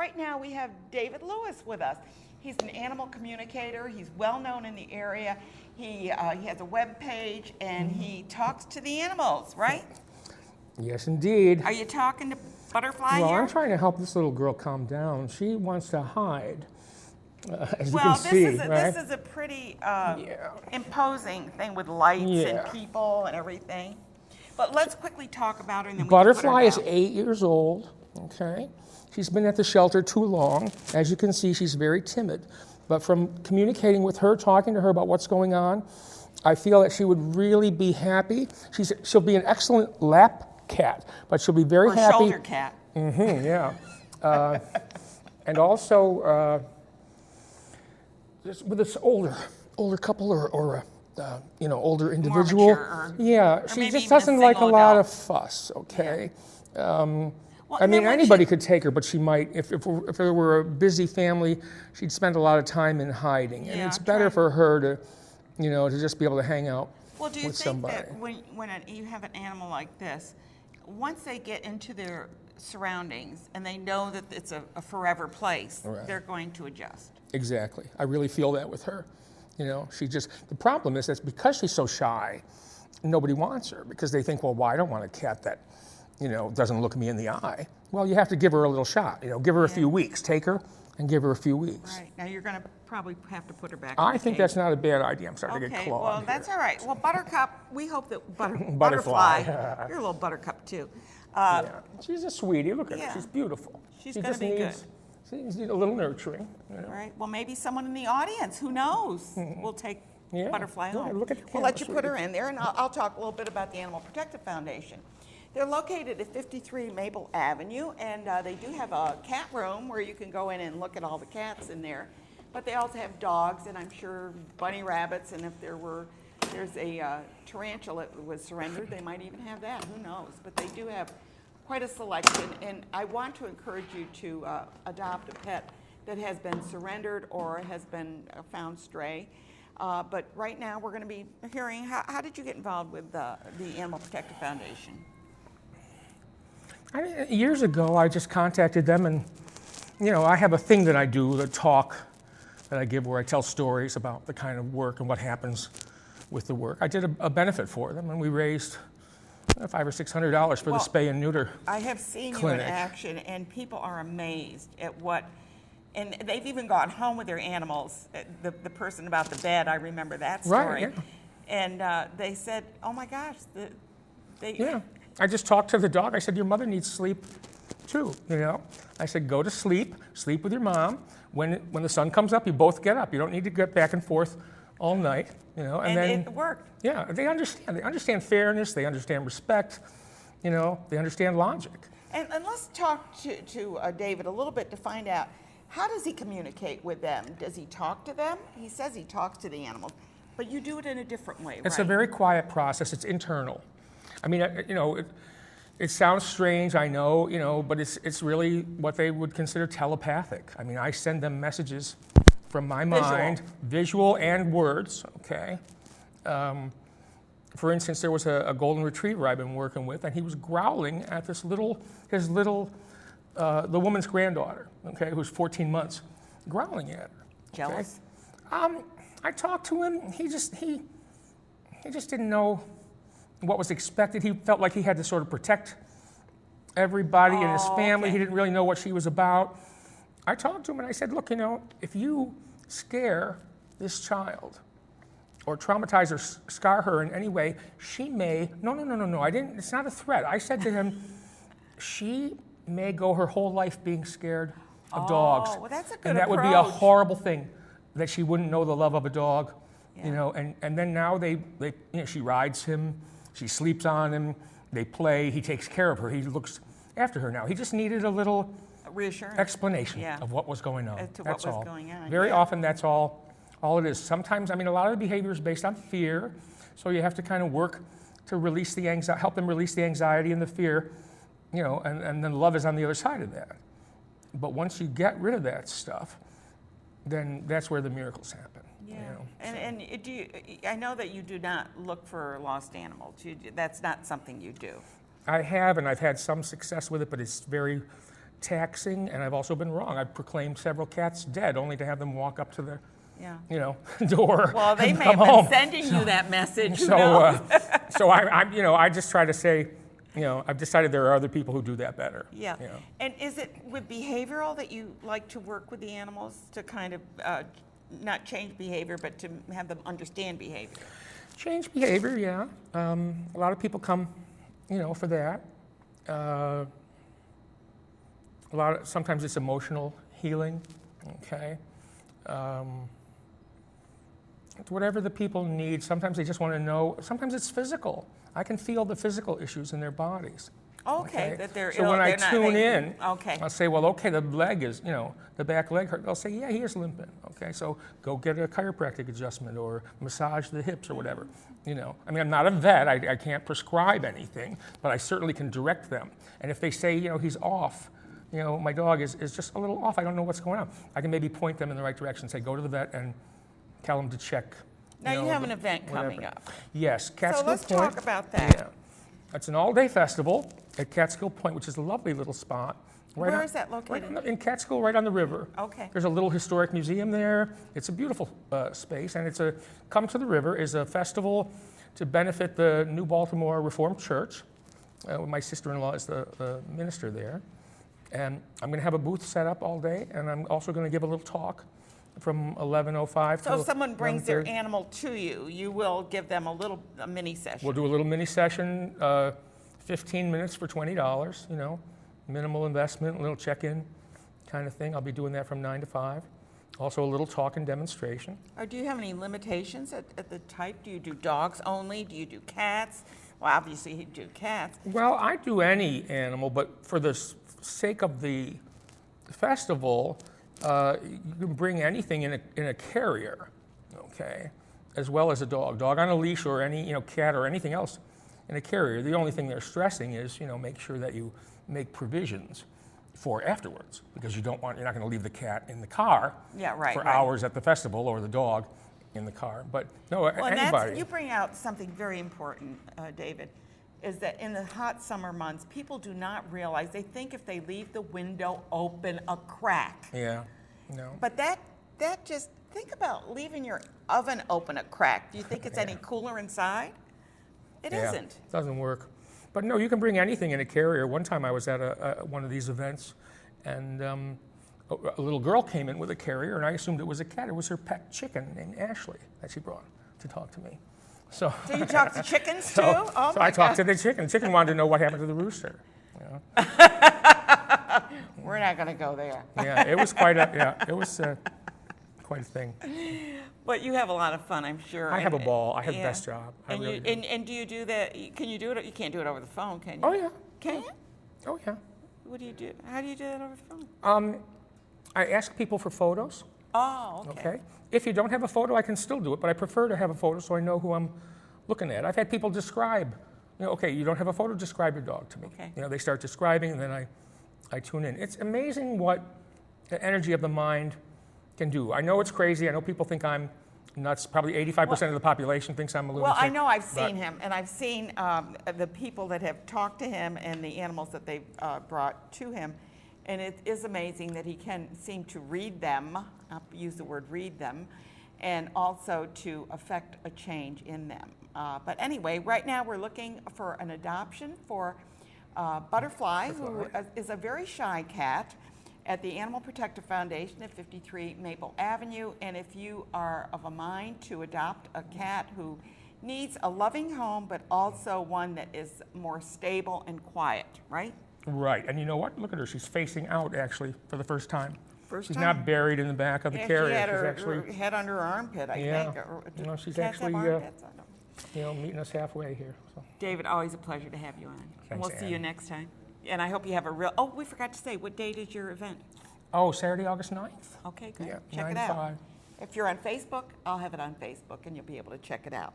Right now we have David Lewis with us. He's an animal communicator. He's well known in the area. He has a web page and he talks to the animals, right? Yes, indeed. Are you talking to Butterfly Well, here? I'm trying to help this little girl calm down. She wants to hide, as well, you can see, right? this is a pretty imposing thing with lights and people and everything. But let's quickly talk about her and then we Butterfly can is put her 8 years old, okay? She's been at the shelter too long. As you can see, she's very timid. But from communicating with her, talking to her about what's going on, I feel that she would really be happy. She'll be an excellent lap cat, but she'll be very happy. Shoulder cat. Mm-hmm, yeah. And also, just with this older couple or older individual. More mature, yeah, she just doesn't like a lot of fuss, okay? Yeah. I mean, anybody could take her, but she might, if there were a busy family, she'd spend a lot of time in hiding. Yeah, and it's better for her to, to just be able to hang out Well, do you with think somebody. that when you have an animal like this, once they get into their surroundings and they know that it's a forever place, they're going to adjust? Exactly. I really feel that with her. The problem is that's because she's so shy, nobody wants her because they think, well, I don't want a cat that, doesn't look me in the eye. Well, you have to give her a little shot, give her a few weeks. Take her and give her a few weeks. Right. Now you're going to probably have to put her back I think that's not a bad idea. I'm starting to get clawed. Well, that's all right. Well, Buttercup, we hope that Butterfly. You're a little Buttercup too. She's a sweetie. Look at her. She's beautiful. She's going to be good. She needs a little nurturing. Right. Well, maybe someone in the audience, who knows, will take Butterfly home. Look at the camera, we'll let you put her in there, and I'll talk a little bit about the Animal Protective Foundation. They're located at 53 Maple Avenue, and they do have a cat room where you can go in and look at all the cats in there. But they also have dogs, and I'm sure bunny rabbits, and if there's a tarantula that was surrendered, they might even have that. Who knows? But they do have quite a selection, and I want to encourage you to adopt a pet that has been surrendered or has been found stray. But right now, we're going to be hearing, how did you get involved with the Animal Protective Foundation? Years ago, I just contacted them, and I have a thing that I do, the talk that I give where I tell stories about the kind of work and what happens with the work. I did a benefit for them, and we raised $500 or $600 for the spay and neuter I have seen clinic. You in action, and people are amazed at and they've even gone home with their animals. The person about the bed, I remember that story. Right, yeah. And they said, oh my gosh, Yeah. I just talked to the dog. I said, your mother needs sleep too, I said, go to sleep with your mom. When the sun comes up, you both get up. You don't need to get back and forth all night, And then, it worked. Yeah, they understand. They understand fairness. They understand respect. They understand logic. And let's talk to David a little bit to find out, how does he communicate with them? Does he talk to them? He says he talks to the animals, but you do it in a different way, It's right? a very quiet process. It's internal. I mean, it sounds strange, I know, but it's really what they would consider telepathic. I mean, I send them messages from my mind, visual and words, okay? For instance, there was a golden retriever I've been working with, and he was growling at the woman's granddaughter, okay, who's 14 months, growling at her. Jealous? Okay? I talked to him. He just didn't know what was expected. He felt like he had to sort of protect everybody in his family. Okay. He didn't really know what she was about. I talked to him and I said, look, if you scare this child or traumatize or scar her in any way, she may, no, I didn't, it's not a threat. I said to him, she may go her whole life being scared of dogs. Well, that's a good and that would be a horrible thing, that she wouldn't know the love of a dog, and then now she rides him, she sleeps on him, they play, he takes care of her, he looks after her now. He just needed a little reassurance explanation of what was going on. As to that's what was all. going on. Very often that's all it is. Sometimes, a lot of the behavior is based on fear, so you have to kind of work to release the anxiety, help them release the anxiety and the fear, and then love is on the other side of that. But once you get rid of that stuff, then that's where the miracles happen. Yeah. And I know that you do not look for lost animals. That's not something you do. I have, and I've had some success with it, but it's very taxing, and I've also been wrong. I've proclaimed several cats dead, only to have them walk up to the door. Well, they and may come have been home. sending you that message. Who So, knows? so I just try to say, I've decided there are other people who do that better. Yeah. And is it with behavioral that you like to work with the animals to kind of not change behavior, but to have them understand behavior? Change behavior, yeah. A lot of people come, for that. Sometimes it's emotional healing, okay? Whatever the people need, sometimes they just want to know, sometimes it's physical. I can feel the physical issues in their bodies. Okay, that they're so ill. when I they're tune in, okay. I'll say, well, okay, the leg is, the back leg hurt. They'll say, yeah, he is limping. Okay, so go get a chiropractic adjustment or massage the hips or whatever. I'm not a vet. I can't prescribe anything, but I certainly can direct them. And if they say, he's off, my dog is just a little off, I don't know what's going on, I can maybe point them in the right direction, say, go to the vet and tell them to check. Now you have an event coming up. Yes, Catskill Point. So let's talk about that. Yeah. It's an all-day festival at Catskill Point, which is a lovely little spot. Where is that located? In Catskill, right on the river. Okay. There's a little historic museum there. It's a beautiful space, and Come to the River is a festival to benefit the New Baltimore Reformed Church. My sister-in-law is the minister there. And I'm going to have a booth set up all day, and I'm also going to give a little talk from 11:05 So if someone brings their animal to you, you will give them a mini session. We'll do a little mini session, 15 minutes for $20, minimal investment, a little check-in kind of thing. I'll be doing that from 9 to 5. Also a little talk and demonstration. Or do you have any limitations at the type? Do you do dogs only? Do you do cats? Well, obviously you do cats. Well, I do any animal, but for the sake of the festival, you can bring anything in a carrier, okay, as well as a dog. Dog on a leash or any, cat or anything else in a carrier. The only thing they're stressing is, make sure that you make provisions for afterwards, because you're not going to leave the cat in the car for hours at the festival, or the dog in the car. But no, anybody. You bring out something very important, David, is that in the hot summer months, people do not realize, they think if they leave the window open a crack. Yeah, no. But that just, think about leaving your oven open a crack. Do you think it's any cooler inside? It isn't. It doesn't work. But no, you can bring anything in a carrier. One time I was at one of these events, and a little girl came in with a carrier, and I assumed it was a cat. It was her pet chicken named Ashley that she brought to talk to me. So you talk to chickens too? So I talked to the chicken. The chicken wanted to know what happened to the rooster. We're not going to go there. Yeah, it was quite a thing. But you have a lot of fun, I'm sure. I have a ball. I have the best job. And do you do that? Can you do it? You can't do it over the phone, can you? Oh yeah. Can you? Oh yeah. What do you do? How do you do that over the phone? I ask people for photos. Oh, Okay. If you don't have a photo, I can still do it, but I prefer to have a photo so I know who I'm looking at. I've had people describe, okay, you don't have a photo, describe your dog to me. Okay. They start describing, and then I tune in. It's amazing what the energy of the mind can do. I know it's crazy. I know people think I'm nuts. Probably 85% of the population thinks I'm a lunatic. Well, I know I've seen him, and I've seen the people that have talked to him and the animals that they've brought to him. And it is amazing that he can seem to read them, I'll use the word read them, and also to affect a change in them. But anyway, right now we're looking for an adoption for Butterfly, who is a very shy cat, at the Animal Protective Foundation at 53 Maple Avenue. And if you are of a mind to adopt a cat who needs a loving home, but also one that is more stable and quiet, right? Right, and you know what? Look at her. She's facing out, actually, for the first time. She's not buried in the back of the carrier. She had her actually head under her armpit, I think. No, she's Cats actually, have armpits? I don't know. meeting us halfway here. So. David, always a pleasure to have you on. Thanks, and we'll see you Ann. next time. And I hope you have a real, we forgot to say, what date is your event? Oh, Saturday, August 9th. Okay, good. Yeah, Check 9 it to out. 5. If you're on Facebook, I'll have it on Facebook, and you'll be able to check it out.